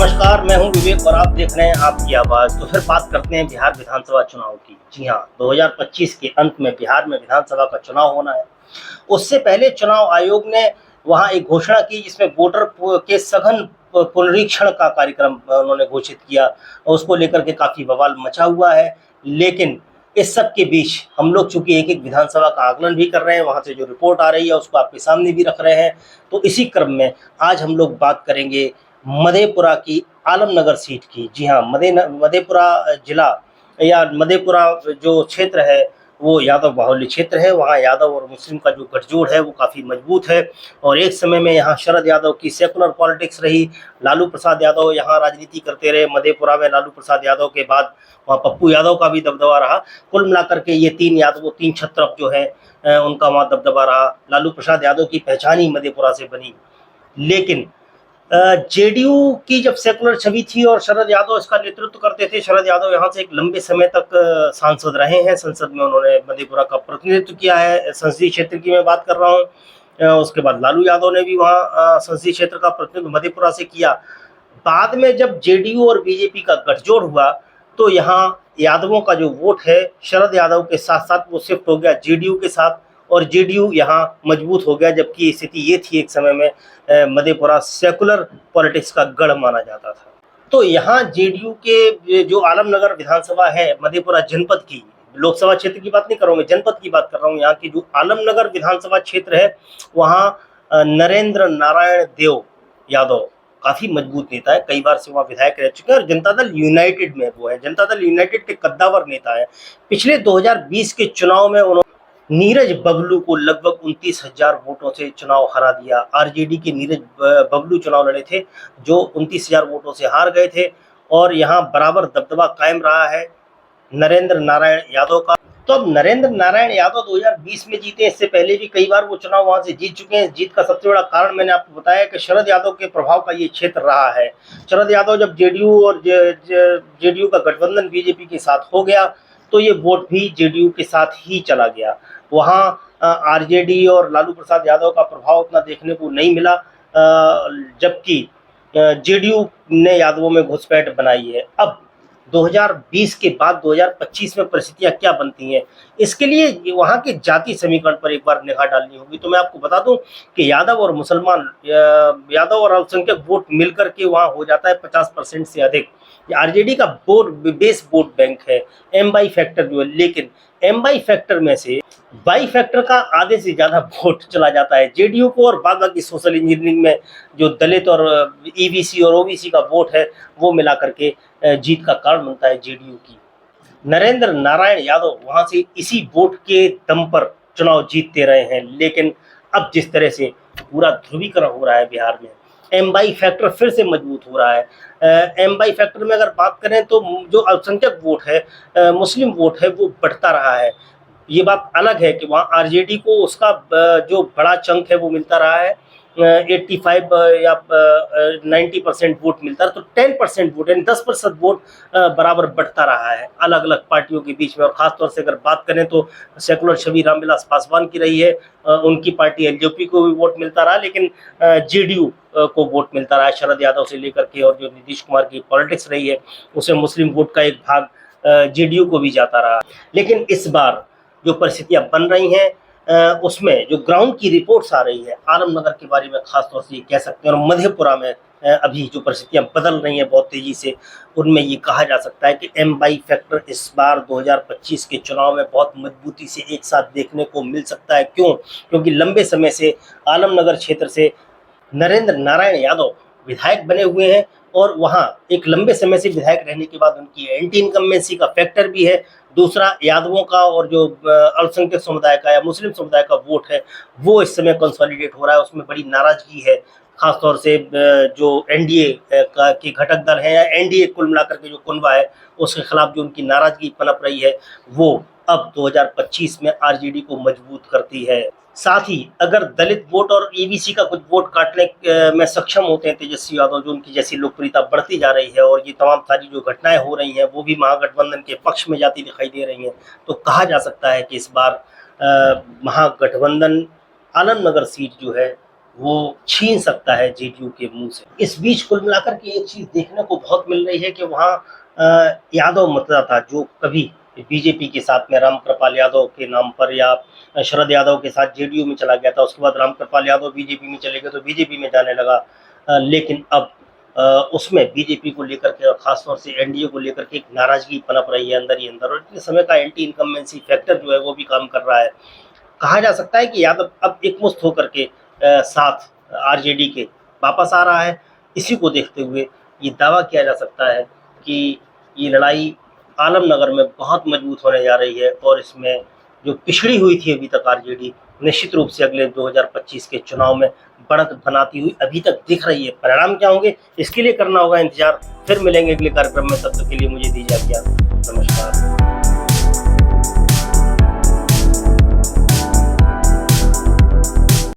नमस्कार, मैं हूं विवेक और आप देख रहे हैं आपकी आवाज़। तो फिर बात करते हैं बिहार विधानसभा चुनाव की। जी हाँ, 2025 के अंत में बिहार में विधानसभा का चुनाव होना है। उससे पहले चुनाव आयोग ने वहाँ एक घोषणा की जिसमें वोटर के सघन पुनरीक्षण का कार्यक्रम उन्होंने घोषित किया और उसको लेकर के काफ़ी बवाल मचा हुआ है। लेकिन इस सब के बीच हम लोग चूँकि एक-एक विधानसभा का आकलन भी कर रहे हैं, वहाँ से जो रिपोर्ट आ रही है उसको आपके सामने भी रख रहे हैं। तो इसी क्रम में आज हम लोग बात करेंगे मधेपुरा की आलमनगर सीट की। जी हाँ, मधेपुरा जिला या मधेपुरा जो क्षेत्र है वो यादव बाहुल्य क्षेत्र है। वहाँ यादव और मुस्लिम का जो गठजोड़ है वो काफ़ी मजबूत है और एक समय में यहाँ शरद यादव की सेकुलर पॉलिटिक्स रही। लालू प्रसाद यादव यहाँ राजनीति करते रहे। मधेपुरा में लालू प्रसाद यादव के बाद वहाँ पप्पू यादव का भी दबदबा रहा। कुल मिलाकर के ये तीन छत्रप जो है उनका वहाँ दबदबा रहा। लालू प्रसाद यादव की पहचान ही मधेपुरा से बनी। लेकिन जेडीयू की जब सेकुलर छवि थी और शरद यादव इसका नेतृत्व करते थे। शरद यादव यहाँ से एक लंबे समय तक सांसद रहे हैं। संसद में उन्होंने मधेपुरा का प्रतिनिधित्व किया है। संसदीय क्षेत्र की मैं बात कर रहा हूँ। उसके बाद लालू यादव ने भी वहाँ संसदीय क्षेत्र का प्रतिनिधित्व मधेपुरा से किया। बाद में जब जेडीयू और बीजेपी का गठजोड़ हुआ तो यहाँ यादवों का जो वोट है शरद यादव के साथ साथ वो शिफ्ट हो गया जेडीयू के साथ और जेडीयू यहाँ मजबूत हो गया। जबकि स्थिति ये थी एक समय में मधेपुरा सेकुलर पॉलिटिक्स का गढ़ माना जाता था। तो यहाँ जेडीयू के जो आलमनगर विधानसभा है मधेपुरा जनपद की, लोकसभा क्षेत्र की बात नहीं कर रहा हूँ मैं, जनपद की बात कर रहा हूँ। यहाँ की जो आलमनगर विधानसभा क्षेत्र है वहाँ नरेंद्र नारायण देव यादव काफी मजबूत नेता है। कई बार से वहाँ विधायक रह चुके हैं और जनता दल यूनाइटेड में वो है। जनता दल यूनाइटेड के कद्दावर नेता है। पिछले 2020 के चुनाव में उन्होंने नीरज बबलू को लगभग 29,000 वोटों से चुनाव हरा दिया। आरजेडी के नीरज बबलू चुनाव लड़े थे जो 29,000 वोटों से हार गए थे और यहाँ बराबर दबदबा कायम रहा है नरेंद्र नारायण यादव का। तो अब नरेंद्र नारायण यादव 2020 में जीते। इससे पहले भी कई बार वो चुनाव वहां से जीत चुके हैं। जीत का सबसे बड़ा कारण मैंने आपको बताया कि शरद यादव के प्रभाव का ये क्षेत्र रहा है। शरद यादव जब जेडीयू और जेडीयू का गठबंधन बीजेपी के साथ हो गया तो ये वोट भी जेडीयू के साथ ही चला गया। वहाँ आरजेडी और लालू प्रसाद यादव का प्रभाव उतना देखने को नहीं मिला। जबकि जेडीयू ने यादवों में घुसपैठ बनाई है। अब 2020 के बाद 2025 में परिस्थितियां क्या बनती हैं, इसके लिए वहाँ के जाति समीकरण पर एक बार निगाह डालनी होगी। तो मैं आपको बता दूं कि यादव और मुसलमान, यादव और अल्पसंख्यक वोट मिलकर के वहाँ हो जाता है 50% से अधिक। आरजेडी का वोट बेस वोट बैंक है, एम बाई फैक्टर जो है। लेकिन एम बाई फैक्टर में से बाई फैक्टर का आधे से ज़्यादा वोट चला जाता है जेडीयू को और बाद बाकी सोशल इंजीनियरिंग में जो दलित और ईबीसी और ओबीसी का वोट है वो मिला करके जीत का कारण बनता है जेडीयू की। नरेंद्र नारायण यादव वहां से इसी वोट के दम पर चुनाव जीतते रहे हैं। लेकिन अब जिस तरह से पूरा ध्रुवीकरण हो रहा है बिहार में, एम बाई फैक्टर फिर से मजबूत हो रहा है। एम बाई फैक्टर में अगर बात करें तो जो अल्पसंख्यक वोट है, मुस्लिम वोट है, वो बढ़ता रहा है। ये बात अलग है कि वहाँ आरजेडी को उसका जो बड़ा चंक है वो मिलता रहा है। 85 या 90% वोट मिलता है। तो 10% वोट यानी 10% वोट बराबर बढ़ता रहा है अलग अलग पार्टियों के बीच में। और ख़ासतौर से अगर बात करें तो सेकुलर छवि रामविलास पासवान की रही है। उनकी पार्टी एलजेपी को भी वोट मिलता रहा, लेकिन जेडीयू को वोट मिलता रहा है शरद यादव से लेकर के। और जो नीतीश कुमार की पॉलिटिक्स रही है उसे मुस्लिम वोट का एक भाग जेडीयू को भी जाता रहा। लेकिन इस बार जो परिस्थितियां बन रही हैं उसमें जो ग्राउंड की रिपोर्ट्स आ रही है आलमनगर के बारे में खासतौर से ये कह सकते हैं और मधेपुरा में अभी जो परिस्थितियां बदल रही हैं बहुत तेजी से, उनमें ये कहा जा सकता है कि एम बाई फैक्टर इस बार 2025 के चुनाव में बहुत मजबूती से एक साथ देखने को मिल सकता है। क्यों? क्योंकि लंबे समय से आलमनगर क्षेत्र से नरेंद्र नारायण यादव विधायक बने हुए हैं और वहाँ एक लंबे समय से विधायक रहने के बाद उनकी एंटी इनकम्बेंसी का फैक्टर भी है। दूसरा, यादवों का और जो अल्पसंख्यक समुदाय का या मुस्लिम समुदाय का वोट है वो इस समय कंसोलिडेट हो रहा है। उसमें बड़ी नाराजगी है, खासतौर से जो एनडीए के घटक दल हैं या एनडीए कुल मिलाकर के जो कुनबा है उसके खिलाफ जो उनकी नाराजगी पनप रही है वो अब 2025 में आरजेडी को मजबूत करती है। साथ ही अगर दलित वोट और ईबीसी का कुछ वोट काटने में सक्षम होते हैं तेजस्वी यादव, जो उनकी जैसी लोकप्रियता बढ़ती जा रही है और ये तमाम सारी जो घटनाएं हो रही हैं वो भी महागठबंधन के पक्ष में जाती दिखाई दे रही हैं, तो कहा जा सकता है कि इस बार महागठबंधन आलमनगर सीट जो है वो छीन सकता है जेडीयू के मुंह से। इस बीच कुल मिलाकर के एक चीज देखने को बहुत मिल रही है कि वहाँ यादव मतदाता जो कभी बीजेपी के साथ में रामकृपाल यादव के नाम पर या शरद यादव के साथ जेडीयू में चला गया था, उसके बाद रामकृपाल यादव बीजेपी में चले गए तो बीजेपी में जाने लगा, लेकिन अब उसमें बीजेपी को लेकर के और खासतौर से एनडीए को लेकर के एक नाराजगी पनप रही है अंदर ही अंदर, और इतने समय का एंटी इनकम्बेंसी फैक्टर जो है वो भी काम कर रहा है। कहा जा सकता है कि यादव अब एकमुश्त होकर के साथ आरजेडी के वापस आ रहा है। इसी को देखते हुए ये दावा किया जा सकता है कि ये लड़ाई आलमनगर में बहुत मजबूत होने जा रही है, और इसमें जो पिछड़ी हुई थी अभी तक आरजेडी, निश्चित रूप से अगले 2025 के चुनाव में बढ़त बनाती हुई अभी तक दिख रही है। परिणाम क्या होंगे इसके लिए करना होगा इंतजार। फिर मिलेंगे अगले कार्यक्रम में, तब तक के लिए मुझे दीजिए आज्ञा। नमस्कार।